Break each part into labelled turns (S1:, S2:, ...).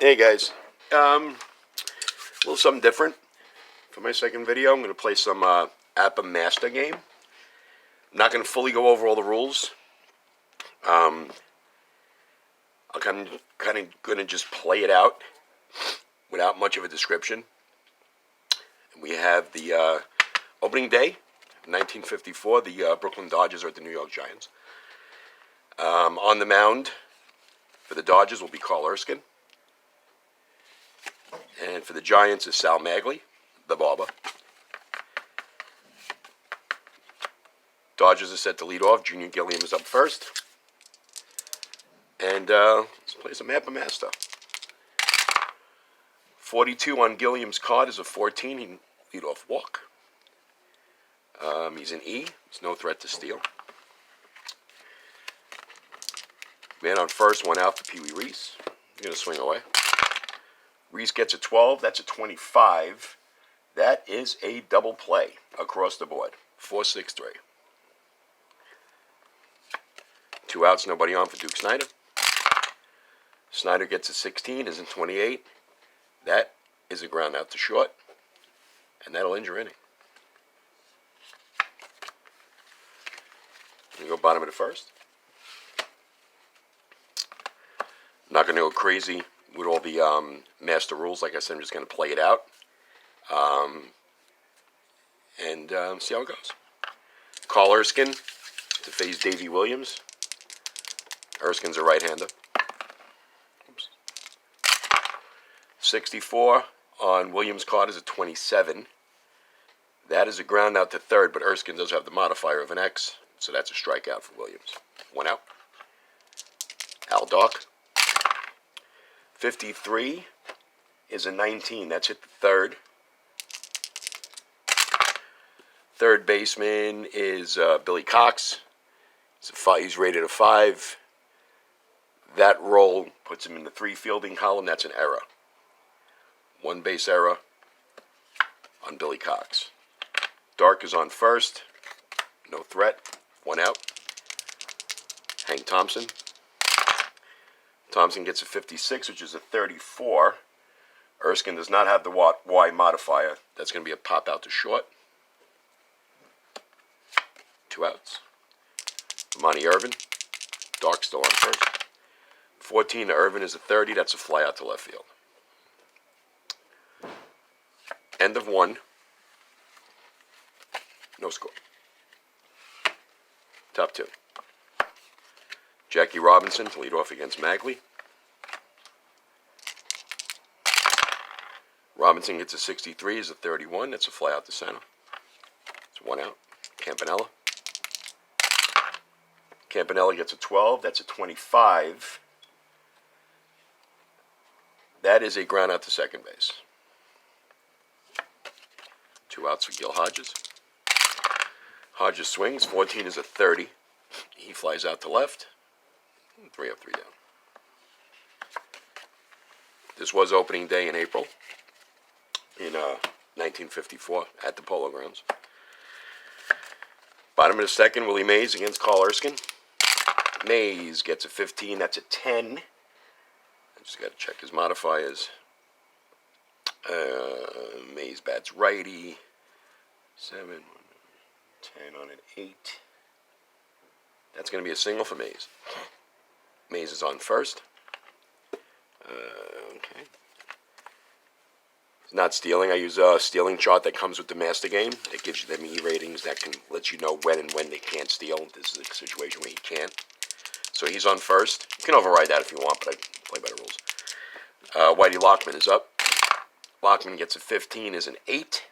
S1: Hey guys, a little something different for my second video. I'm going to play some APBA Master game. I'm not going to fully go over all the rules. I'm kind of going to just play it out without much of a description. We have the opening day, 1954. The Brooklyn Dodgers are at the New York Giants. On the mound for the Dodgers will be Carl Erskine. And for the Giants is Sal Maglie, the barber. Dodgers are set to lead off. Junior Gilliam is up first. And let's play some APBA Master. 42 on Gilliam's card is a 14. He lead off walk. He's an E. There's no threat to steal. Man on first, one out for Pee Wee Reese. He's going to swing away. Reese gets a 12. That's a 25. That is a double play across the board. 4-6-3. 2 outs, nobody on for Duke Snider. Snider gets a 16, is in 28. That is a ground out to short. And that'll end your inning. You go bottom of the first. I'm not going to go crazy with all the master rules. Like I said, I'm just going to play it out. And see how it goes. Carl Erskine to face Davey Williams. Erskine's a right-hander. Oops. 64 on Williams' card is a 27. That is a ground out to third, but Erskine does have the modifier of an X, so that's a strikeout for Williams. 1 out. Al Dark. 53 is a 19. That's hit the third. Third baseman is Billy Cox. He's rated a 5. That roll puts him in the 3 fielding column. That's an error. 1 base error on Billy Cox. Dark is on first. No threat. 1 out. Hank Thompson. Thompson gets a 56, which is a 34. Erskine does not have the Y modifier. That's going to be a pop out to short. 2 outs. Monty Irvin. Dark still on first. 14 to Irvin is a 30. That's a fly out to left field. End of 1. No score. Top 2. Jackie Robinson to lead off against Maglie. Robinson gets a 63, is a 31. That's a fly out to center. It's 1 out. Campanella. Campanella gets a 12. That's a 25. That is a ground out to second base. 2 outs for Gil Hodges. Hodges swings. 14 is a 30. He flies out to left. 3 up, 3 down. This was opening day in April in 1954 at the Polo Grounds. Bottom of the second, Willie Mays against Carl Erskine. Mays gets a 15. That's a 10. I just got to check his modifiers. Mays bats righty. 7, 10 on an 8. That's going to be a single for Mays. Mays is on first. Okay. It's not stealing. I use a stealing chart that comes with the master game. It gives you the E ratings that can let you know when and when they can't steal. This is a situation where he can't. So he's on first. You can override that if you want, but I play by the rules. Whitey Lockman is up. Lockman gets a 15, is an 8.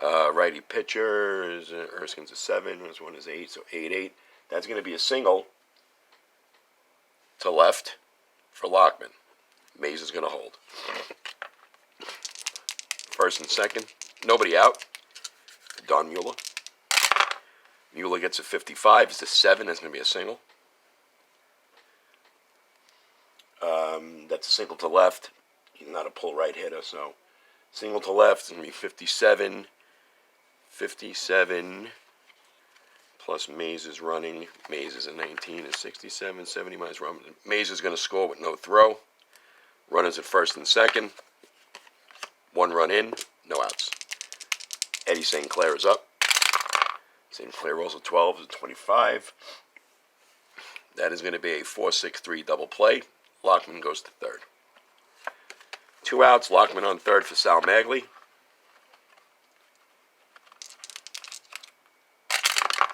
S1: Righty pitcher is Erskine's a 7. This one is 8, so 8-8. That's going to be a single to left for Lockman. Mays is going to hold. First and second. Nobody out. Don Mueller. Mueller gets a 55. It's a 7. That's going to be a single. That's a single to left. He's not a pull right hitter, so single to left is going to be 57. 57 plus Mays is running. Mays is a 19, is 67, 70 minus Robinson. Mays is going to score with no throw. Runners at first and second. 1 run in, no outs. Eddie St. Clair is up. St. Clair rolls a 12 and 25. That is going to be a 4-6-3 double play. Lockman goes to third. 2 outs, Lockman on third for Sal Magley.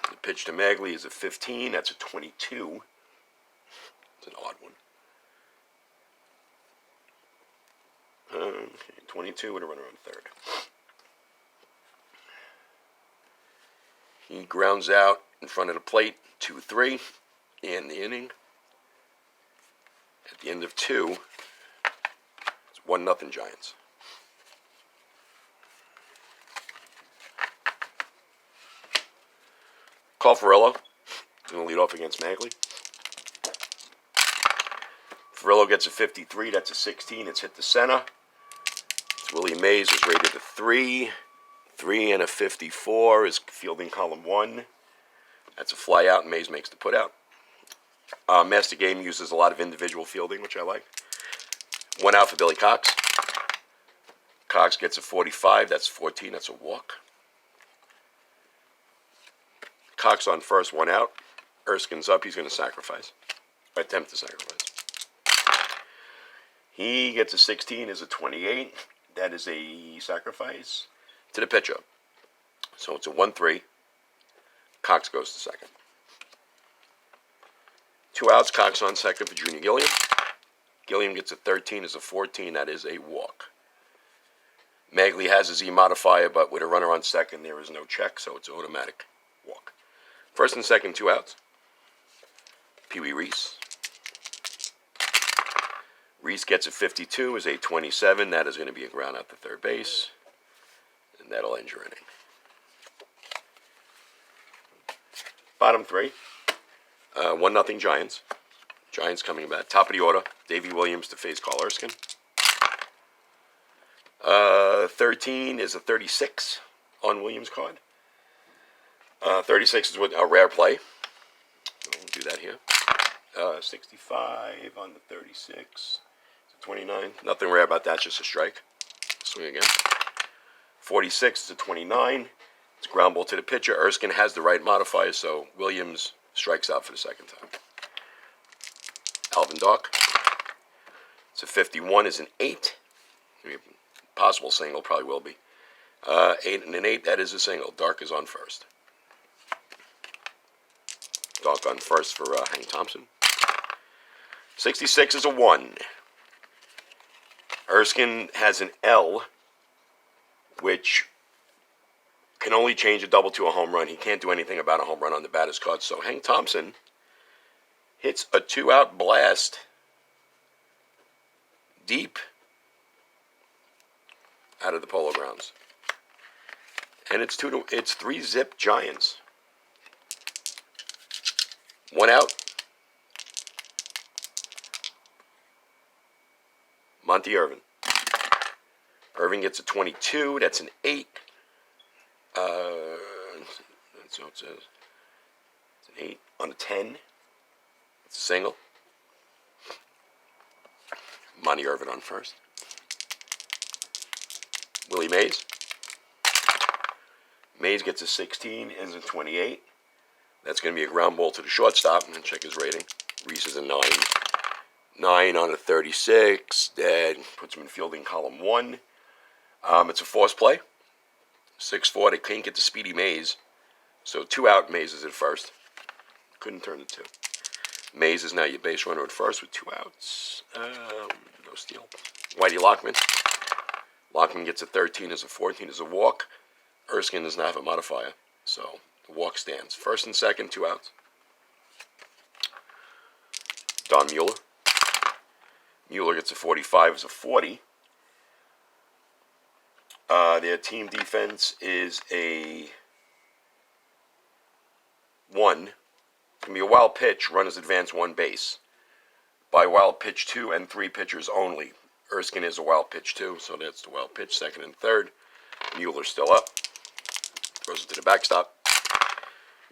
S1: The pitch to Magley is a 15. That's a 22. It's an odd one. 22 with a runner on third. He grounds out in front of the plate, 2-3 in the inning. At the end of 2, it's 1-0 Giants. Coffarello is going to lead off against Magley. Farello gets a 53. That's a 16. It's hit the center. It's Willie Mays is rated a 3. 3 and a 54 is fielding column 1. That's a fly out, and Mays makes the put out. Master Game uses a lot of individual fielding, which I like. 1 out for Billy Cox. Cox gets a 45. That's 14. That's a walk. Cox on first, 1 out. Erskine's up. He's going to sacrifice. Attempt to sacrifice. He gets a 16 as a 28. That is a sacrifice to the pitcher. So it's a 1-3. Cox goes to second. 2 outs. Cox on second for Junior Gilliam. Gilliam gets a 13 as a 14. That is a walk. Magley has a Z modifier, but with a runner on second, there is no check, so it's an automatic walk. First and second, 2 outs. Pee Wee Reese. Reese gets a 52 as a 27. That is going to be a ground out to third base. And that'll end your inning. Bottom 3. 1-0 Giants. Giants coming back. Top of the order. Davey Williams to face Carl Erskine. 13 is a 36 on Williams' card. 36 is a rare play. We'll do that here. 65 on the 36. 29. Nothing rare about that, just a strike. Swing again. 46 is a 29. It's a ground ball to the pitcher. Erskine has the right modifier, so Williams strikes out for the second time. Alvin Dark. It's a 51 is an 8. Possible single, probably will be. 8 and an 8, that is a single. Dark is on first. Dark on first for Hank Thompson. 66 is a 1. Erskine has an L, which can only change a double to a home run. He can't do anything about a home run on the batter's card. So Hank Thompson hits a 2-out blast deep out of the Polo Grounds. And it's 3-zip Giants. 1 out. Monty Irvin. Irvin gets a 22. That's an 8. That's what it says. It's an 8 on a 10. It's a single. Monty Irvin on first. Willie Mays. Mays gets a 16. Ends a 28. That's going to be a ground ball to the shortstop. I'm going to check his rating. Reese is a 9. 9 on a 36. That puts him in fielding column 1. It's a force play. 6-4. They can't get to Speedy Mays. So 2 out. Mays is at first. Couldn't turn to 2. Mays is now your base runner at first with 2 outs. No steal. Whitey Lockman. Lockman gets a 13 as a 14 as a walk. Erskine does not have a modifier. So the walk stands. First and second, 2 outs. Don Mueller. Mueller gets a 45 as a 40. Their team defense is a 1. It's going to be a wild pitch. Runners advance 1 base. By wild pitch 2 and 3 pitchers only. Erskine is a wild pitch 2, so that's the wild pitch, second and third. Mueller's still up. Throws it to the backstop.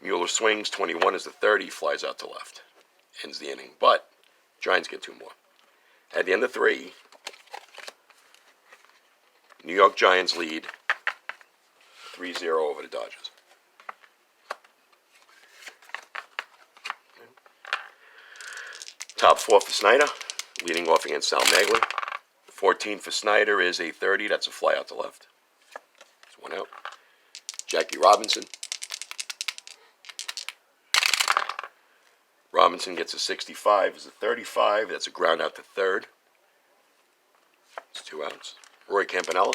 S1: Mueller swings. 21 is the 30. Flies out to left. Ends the inning. But Giants get 2 more. At the end of 3, New York Giants lead 3-0 over the Dodgers. Top 4 for Snyder, leading off against Sal Magli. 14 for Snyder is a 30. That's a fly out to left. It's 1 out. Jackie Robinson. Robinson gets a 65 is a 35. That's a ground out to third. It's 2 outs. Roy Campanella.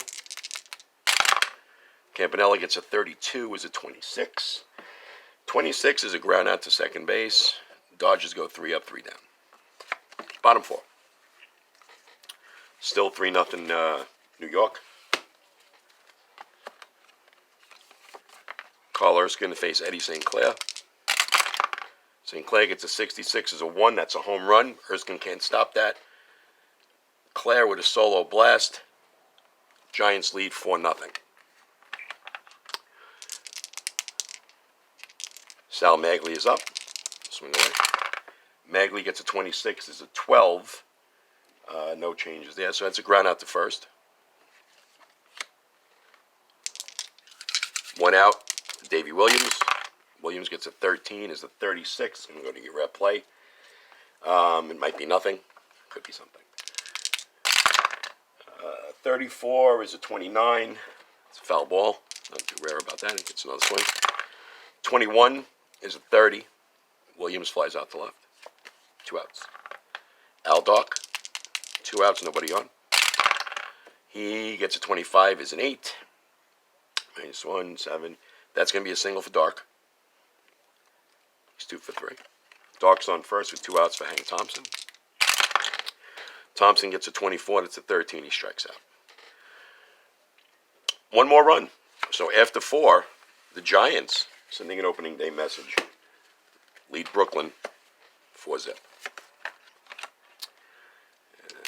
S1: Campanella gets a 32 is a 26. 26 is a ground out to second base. Dodgers go 3 up, 3 down. Bottom 4. Still 3-0 New York. Carl Erskine to face Eddie St. Clair. St. Clair gets a 66 as a 1. That's a home run. Erskine can't stop that. Clair with a solo blast. Giants lead 4-0. Sal Magli is up. Swing away. Magli gets a 26 as a 12. No changes there. So that's a ground out to first. 1 out. Davey Williams. Williams gets a 13 as a 36. I'm going to go to your rep play. It might be nothing. Could be something. 34 is a 29. It's a foul ball. Not too rare about that. It gets another swing. 21 is a 30. Williams flies out to left. 2 outs. Al Dock. 2 outs, nobody on. He gets a 25 is an 8. -1, 7. That's going to be a single for Dark. He's 2 for 3. Dark's on first with 2 outs for Hank Thompson. Thompson gets a 24. That's a 13. He strikes out. 1 more run. So after 4, the Giants, sending an opening day message, lead Brooklyn 4-0.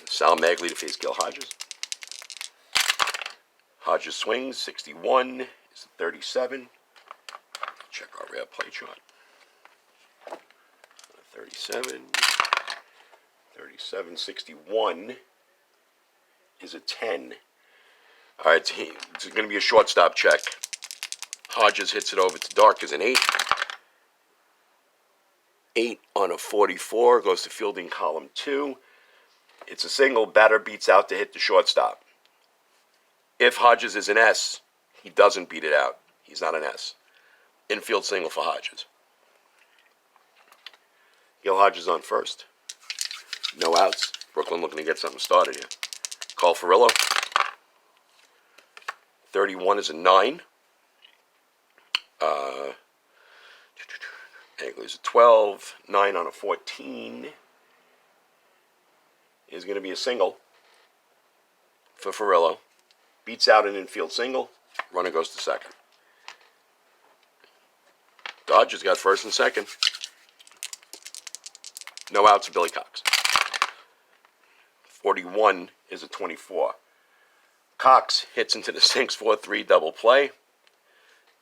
S1: Sal Magli to face Gil Hodges. Hodges swings, 61 is a 37. Check our rare play chart. 37, 61 is a 10. All right, it's going to be a shortstop check. Hodges hits it over to Dark as an 8. 8 on a 44 goes to fielding column 2. It's a single. Batter beats out to hit the shortstop. If Hodges is an S, he doesn't beat it out. He's not an S. Infield single for Hodges. Gil Hodges on first. No outs. Brooklyn looking to get something started here. Carl Furillo. 31 is a 9. Agley's a 12. 9 on a 14 is going to be a single for Furillo. Beats out an infield single. Runner goes to second. Dodgers got first and second. No outs for Billy Cox. 41 is a 24. Cox hits into the 6-4-3 double play,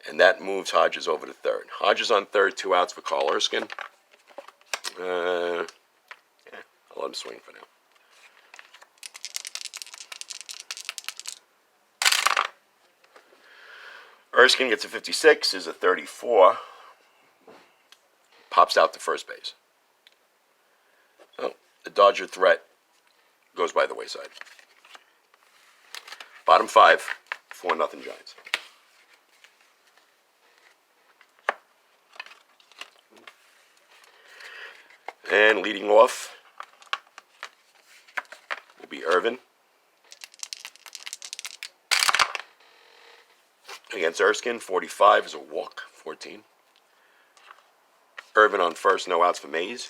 S1: and that moves Hodges over to third. Hodges on third, 2 outs for Carl Erskine. I'll let him swing for now. Erskine gets a 56, is a 34. Pops out to first base. Oh, the Dodger threat goes by the wayside. Bottom 5, 4-0 Giants. And leading off will be Irvin against Erskine. 45 is a walk, 14. Irvin on first, no outs for Mays.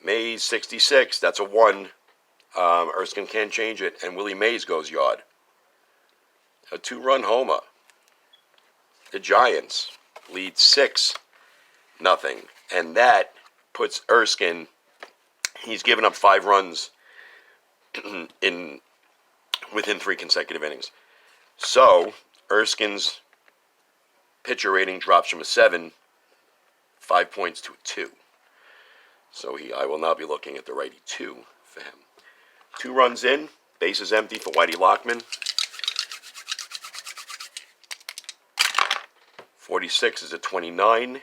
S1: Mays, 66, that's a 1. Erskine can't change it, and Willie Mays goes yard. A 2-run homer. The Giants lead 6-0, and that puts Erskine, he's given up 5 runs within 3 consecutive innings. So Erskine's pitcher rating drops from a 7, 5 points to a 2. So I will now be looking at the righty 2 for him. 2 runs in, Base is empty for Whitey Lockman. 46 is a 29.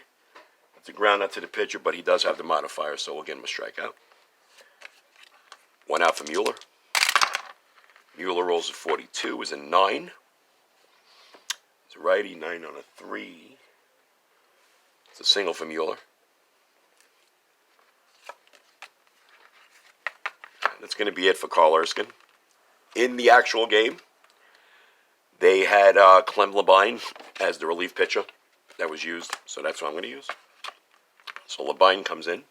S1: That's a ground out to the pitcher, but he does have the modifier, so we'll give him a strikeout. 1 out for Mueller. Mueller rolls a 42, is a 9. It's a righty, 9 on a 3. It's a single for Mueller. That's going to be it for Carl Erskine. In the actual game, they had Clem Labine as the relief pitcher that was used, so that's what I'm going to use. So Labine comes in.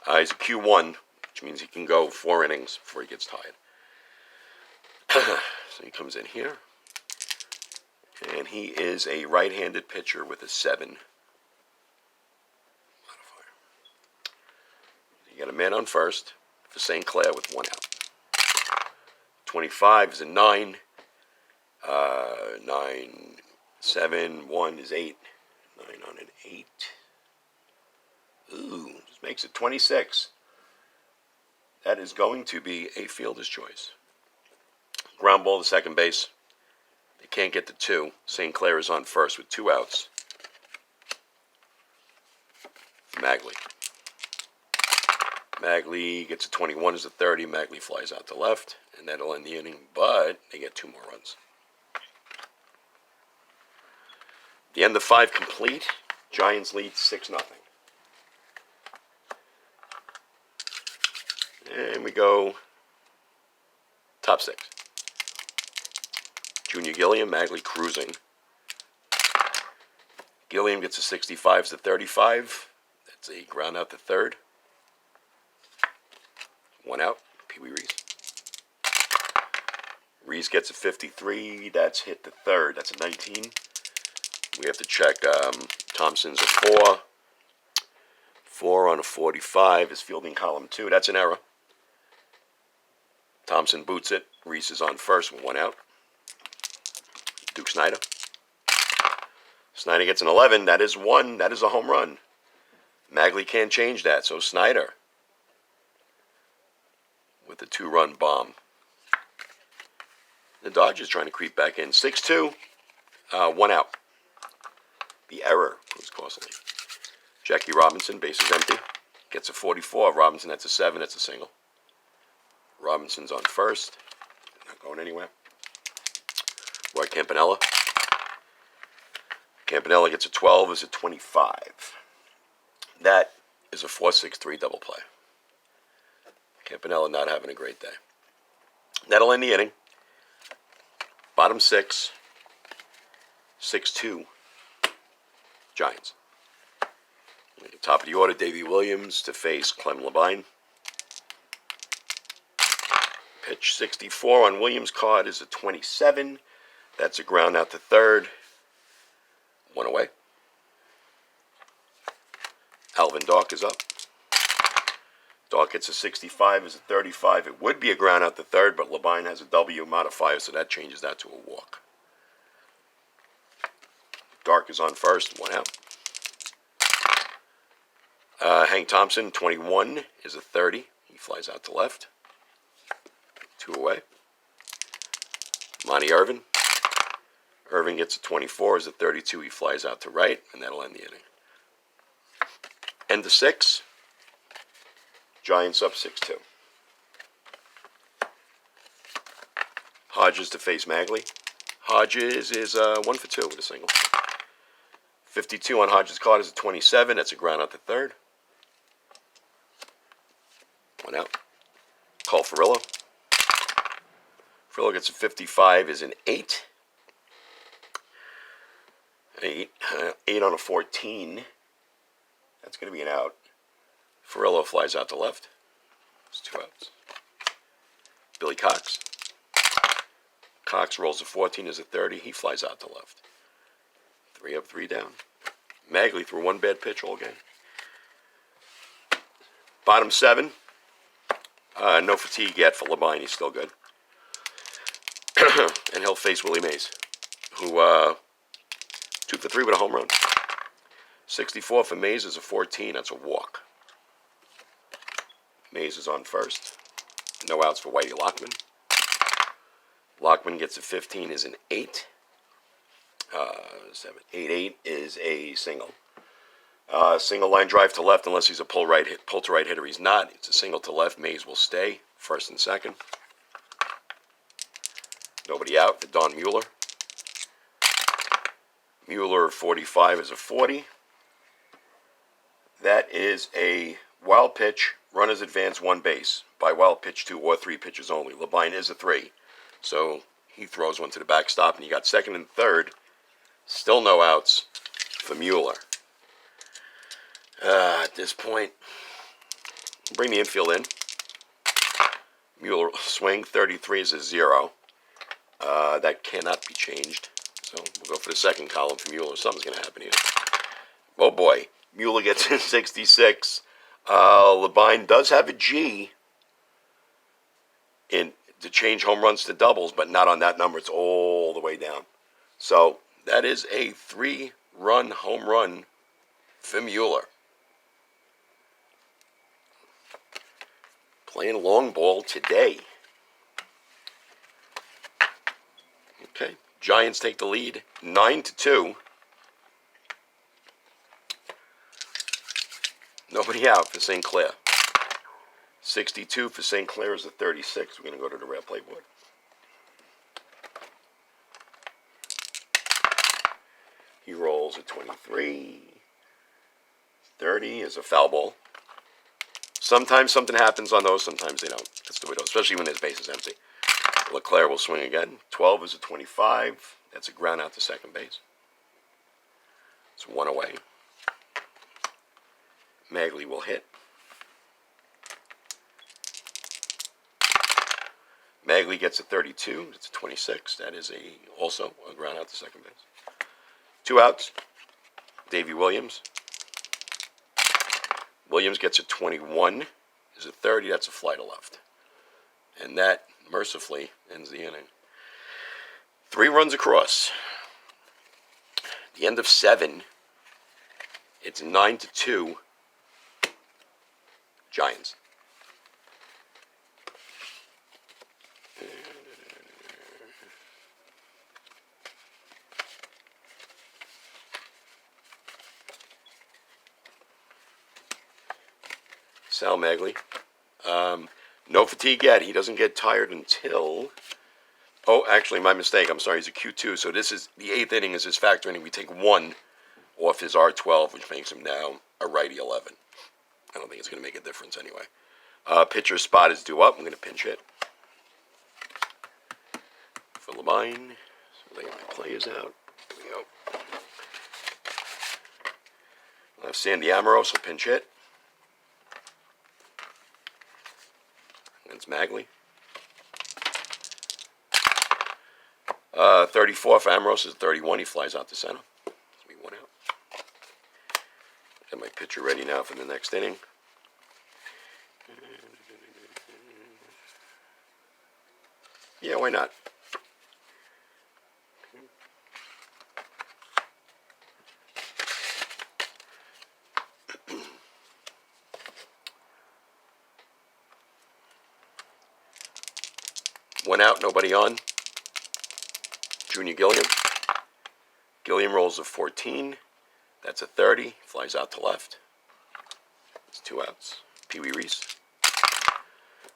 S1: He's a Q1, which means he can go 4 innings before he gets tired. So he comes in here. And he is a right-handed pitcher with a 7 modifier. You got a man on first for St. Clair with 1 out. 25 is a 9. 9, 7, 1 is 8. 9 on an 8. Ooh, just makes it 26. That is going to be a fielder's choice. Ground ball to second base. They can't get to 2. St. Clair is on first with 2 outs. Magley. Magley gets a 21 as a 30. Magley flies out to left, and that'll end the inning, but they get 2 more runs. The end of 5 complete. Giants lead 6-0. And we go top 6. Junior Gilliam, Magley cruising. Gilliam gets a 65 as a 35. That's a ground out to third. 1 out, Pee Wee Reese. Reese gets a 53. That's hit to third. That's a 19. We have to check Thompson's a 4. 4 on a 45 is fielding column 2. That's an error. Thompson boots it. Reese is on first with 1 out. Duke Snyder. Snyder gets an 11. That is 1. That is a home run. Magley can't change that. So Snyder with the 2-run bomb. The Dodgers trying to creep back in. 6-2. 1 out. The error was costly. Jackie Robinson, base is empty. Gets a 44. Robinson, that's a 7. That's a single. Robinson's on first. Not going anywhere. Roy Campanella. Campanella gets a 12. Is a 25. That is a 4-6-3 double play. Campanella not having a great day. That'll end the inning. Bottom 6. 6-2. Giants. At the top of the order, Davey Williams to face Clem Labine. Pitch 64 on Williams' card is a 27. That's a ground out to third. 1 away. Alvin Dark is up. Dark gets a 65 is a 35. It would be a ground out to third, but Labine has a W modifier, so that changes that to a walk. Dark is on first, 1 out. Hank Thompson, 21, is a 30. He flies out to left. 2 away. Monty Irvin. Irvin gets a 24, is a 32. He flies out to right, and that'll end the inning. End of 6. Giants up 6-2. Hodges to face Magley. Hodges is 1 for 2 with a single. 52 on Hodges' card is a 27. That's a ground out to third. 1 out. Call Furillo. Furillo gets a 55 is an 8. 8 on a 14. That's going to be an out. Furillo flies out to left. It's 2 outs. Billy Cox. Cox rolls a 14 as a 30. He flies out to left. 3 up, 3 down. Magley threw 1 bad pitch all game. Bottom 7. No fatigue yet for Labine. He's still good. And he'll face Willie Mays, who 2 for 3 with a home run. 64 for Mays is a 14. That's a walk. Mays is on first. No outs for Whitey Lockman. Lockman gets a 15 is an 8. 8 is a single. Single line drive to left unless he's a pull to right hitter. He's not. It's a single to left. Mays will stay first and second. Nobody out for Don Mueller. Mueller 45 is a 40. That is a wild pitch. Runners advance 1 base. By wild pitch 2 or 3 pitches only. Labine is a 3. So he throws one to the backstop, and you got second and third. Still no outs for Mueller. At this point, bring the infield in. Mueller swing 33 is a 0. That cannot be changed. So we'll go for the second column for Mueller. Something's going to happen here. Oh boy. Mueller gets in 66. Labine does have a G in to change home runs to doubles, but not on that number. It's all the way down. So that is a 3-run home run for Mueller. Playing long ball today. Okay, Giants take the lead, 9-2. Nobody out for St. Clair. 62 for St. Clair is a 36. We're going to go to the red playboard. He rolls a 23. 30 is a foul ball. Sometimes something happens on those, sometimes they don't. That's the way it goes, especially when his base is empty. LeClaire will swing again. 12 is a 25. That's a ground out to second base. It's 1 away. Magley will hit. Magley gets a 32. It's a 26. That is also a ground out to second base. 2 outs. Davey Williams. Williams gets a 21. Is a 30. That's a fly to left. And that, mercifully, ends the inning. 3 runs across. The end of 7. It's 9-2. Giants. Sal Magley. No fatigue yet. He doesn't get tired until... Oh, actually, my mistake. I'm sorry. He's a Q2. So this is the 8th inning is his factor inning. We take 1 off his R12, which makes him now a righty 11. I don't think it's going to make a difference anyway. Pitcher's spot is due up. I'm going to pinch hit for Labine. So lay my players out. There we go. I'll have Sandy Amorose will pinch hit. That's Magley. 34 for Amorose is 31. He flies out to center. So we 1 out. Got my pitcher ready now for the next inning. Yeah, why not? One out, nobody on. Junior Gilliam. Gilliam rolls a 14. That's a 30. Flies out to left. It's 2 outs. Pee Wee Reese.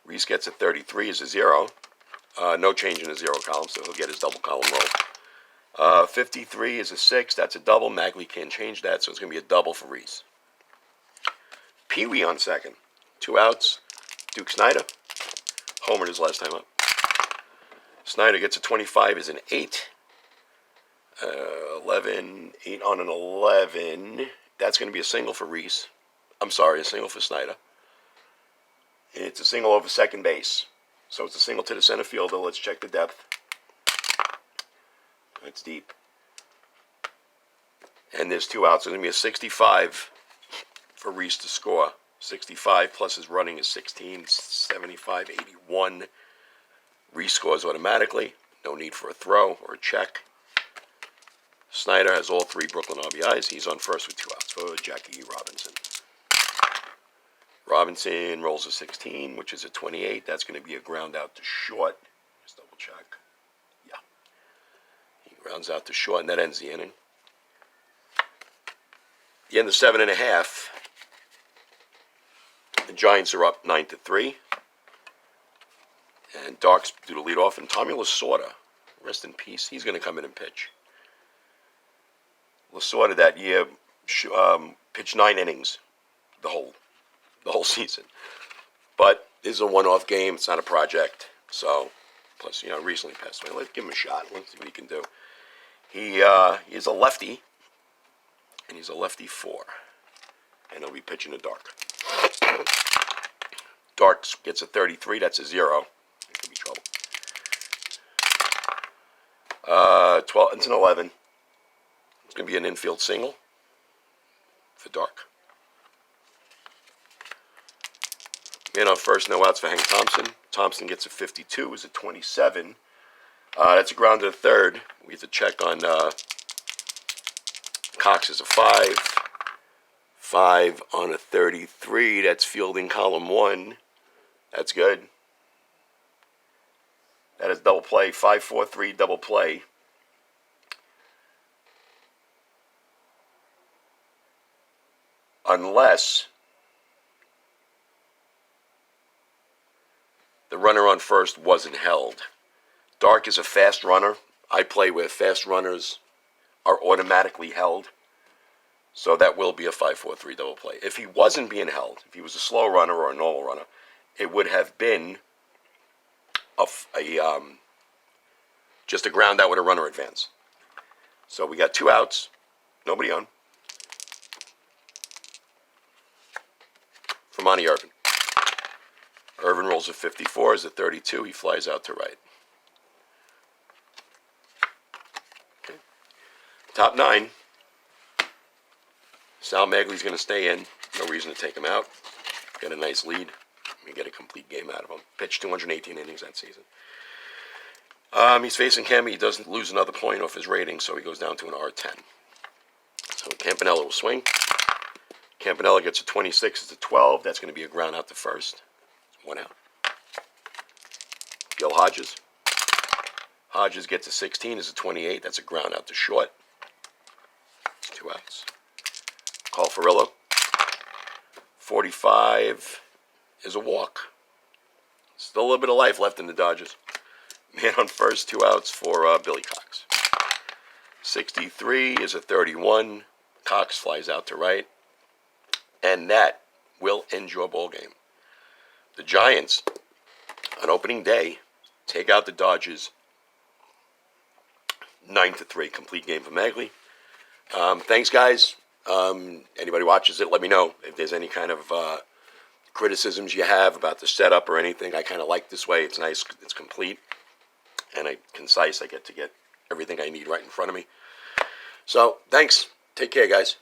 S1: Reese gets a 33 is a 0. No change in the 0 column, so he'll get his double column roll. 53 is a 6. That's a double. Magley can't change that, so it's going to be a double for Reese. Pee Wee on second. 2 outs. Duke Snyder. Homered his last time up. Snyder gets a 25 is an 8. 11, 8 on an 11. That's going to be a single for Reese. I'm sorry, a single for Snyder. It's a single over second base. So it's a single to the center fielder. Let's check the depth. That's deep. And there's 2 outs. So it's going to be a 65 for Reese to score. 65 plus his running is 16, 75, 81. Reese scores automatically. No need for a throw or a check. Snyder has all 3 Brooklyn RBIs. He's on first with 2 outs for Jackie Robinson. Robinson rolls a 16, which is a 28. That's going to be a ground out to short. Just double check. Rounds out to short, and that ends the inning. The end of 7.5. The Giants are up 9-3. And Darks do the leadoff, and Tommy Lasorda, rest in peace, he's going to come in and pitch. Lasorda that year pitched 9 innings the whole season. But this is a one-off game. It's not a project. So, plus, recently passed away. Let's give him a shot. Let's see what he can do. He is a lefty, and he's a lefty 4. And he'll be pitching to Dark. Darks gets a 33. That's a 0. It could be trouble. 12. It's an 11. It's going to be an infield single for Dark. Man on first, no outs for Hank Thompson. Thompson gets a 52, is a 27. That's a ground to the third. We have to check on Cox is a 5. 5 on a 33. That's fielding column 1. That's good. That is double play. 5-4-3 double play. Unless the runner on first wasn't held. Dark is a fast runner. I play where fast runners are automatically held. So that will be a 5-4-3 double play. If he wasn't being held, if he was a slow runner or a normal runner, it would have been just a ground out with a runner advance. So we got 2 outs, nobody on. For Monty Irvin. Irvin rolls a 54, is a 32. He flies out to right. Okay. Top 9. Sal Magley's going to stay in. No reason to take him out. Got a nice lead. We get a complete game out of him. Pitched 218 innings that season. He's facing Cammy. He doesn't lose another point off his rating, so he goes down to an R10. So Campanella will swing. Campanella gets a 26. It's a 12. That's going to be a ground out to first. 1 out. Gil Hodges. Hodges gets a 16. It's a 28. That's a ground out to short. It's 2 outs. Carl Furillo. 45 is a walk. Still a little bit of life left in the Dodgers. Man on first, 2 outs for Billy Cox. 63 is a 31. Cox flies out to right. And that will end your ball game. The Giants, on opening day, take out the Dodgers 9-3. Complete game for Magley. Thanks, guys. Anybody watches it, let me know if there's any kind of criticisms you have about the setup or anything. I kind of like this way. It's nice. It's complete and concise. I get to get everything I need right in front of me. So, thanks. Take care, guys.